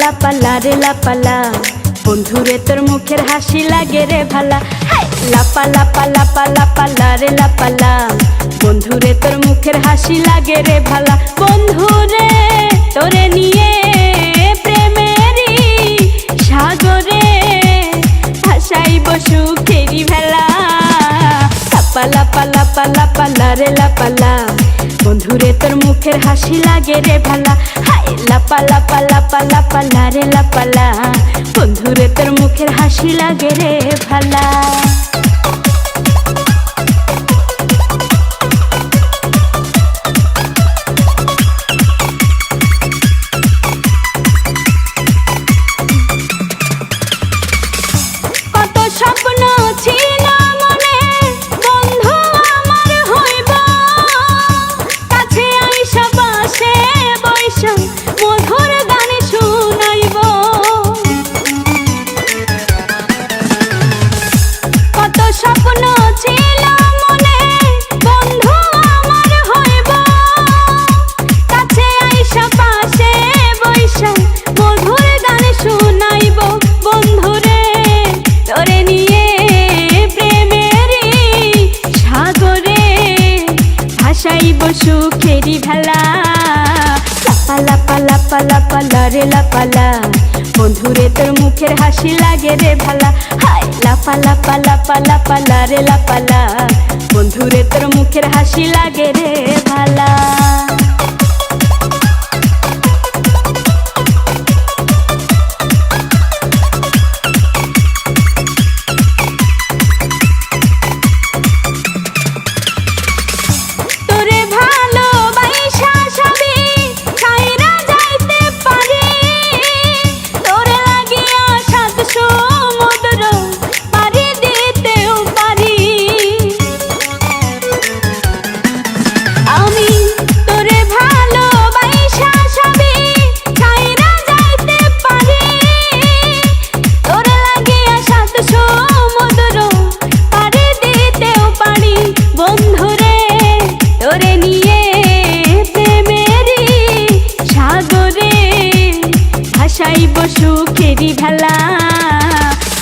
লাপা লারে লাপালা, বন্ধুরে তোর মুখের হাসি লাগে রে ভালা। লাপা লাপা লাপা লাপা লারে লাপালা, বন্ধুরে তোর মুখের হাসি লাগে রে ভালা। বন্ধুরে তোরে নিয়ে প্রেমেরই সাগরে ভাসাইব সুখেরই ভেলা। লাপা লাপা লাপা লাপা লারে লাপালা, বন্ধুরে তোর মুখের হাসি লাগে রে ভালা। লাপা লাপা লাপা লাপা লারে লাপালা, বন্ধুরে তোর মুখের হাসি লাগে রে ভালা। কত স্বপ্ন ছিল মনে, বন্ধু আমার হইব, কাছে আইসা পাশে বইসা মধুর গান শুনাইব। কত স্বপ্ন ছিল মনে, বন্ধু আমার হইব, কাছে আইসা পাশে বইসা মধুর গান শুনাইব। বন্ধুরে তোরে নিয়ে প্রেমেরই সাগরে ভাসাইব সুখেরই ভেলা। লাপা লাপা লাপা লাপা লারে লাপালা, বন্ধুরে তোর মুখের হাসি লাগে রে ভালা। লাপা লাপা লাপা লাপা লারে লাপালা, বন্ধুরে তোর মুখের হাসি লাগে রে ভালা। ভাসাইব সুখেরই ভেলা।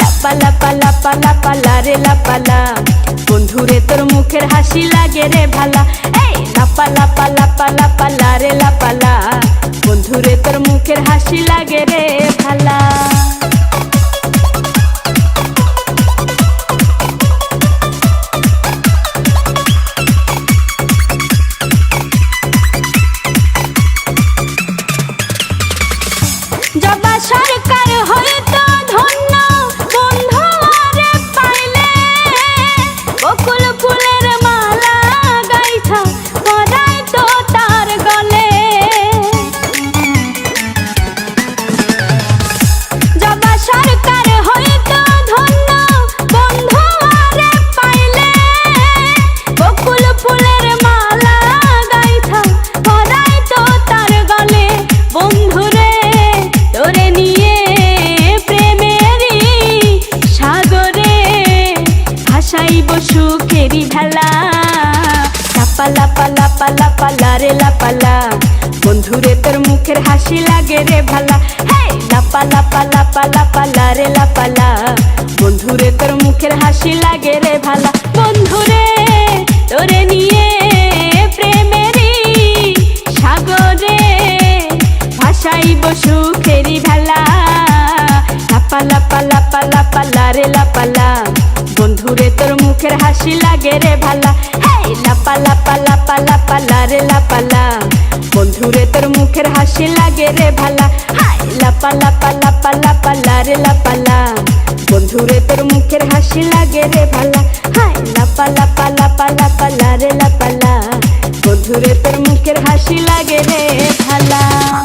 লাপা লাপা লাপা লাপা লারে লাপালা, বন্ধুরে তোর মুখের হাসি লাগে রে ভালা। লাপা লাপা লাপা লাপা লারে লাপালা, বন্ধুরে তোর মুখের হাসি লাগে রে ভালা। জবা সরকার হয়তো ধন্য, বন্ধু আরে পাইলে, বকুল ফুলের মালা গাইথা পরাই তো তার গলে। জবা সরকার হয়তো ধন্য, বন্ধু আরে পাইলে, বকুল ফুলের মালা গাইথা পরাই তো তার গলে। বন্ধুরে তোরে নিয়ে প্রেমেরই সাগরে ভাসাইব সুখেরই ভেলা। লাপা লাপা লাপা লাপা লারে লাপালা, বন্ধুরে তোর মুখের হাসি লাগে রে ভালা। লাপা লাপা লাপা লাপা লারে লাপালা, বন্ধুরে তোর মুখের হাসি লাগে রে ভালা। বন্ধুরে তোরে নিয়ে প্রেমেরই সাগরে ভাসাইব সুখেরই ভেলা। লাপা লাপা লাপা লাপা লারে লাপালা, বন্ধুরে তোর মুখের হাসি লাগে রে ভালা। লাপা লাপা লাপা লাপা লারে লাপালা, বন্ধুরে তোর মুখের হাসি লাগে রে ভালা। লাপা লাপা লাপা লাপা লারে লাপালা, বন্ধুরে তোর মুখের হাসি লাগে রে ভালা। লাপা লাপা লাপা লাপা লারে লাপালা, বন্ধুরে তোর মুখের হাসি লাগে রে ভালা।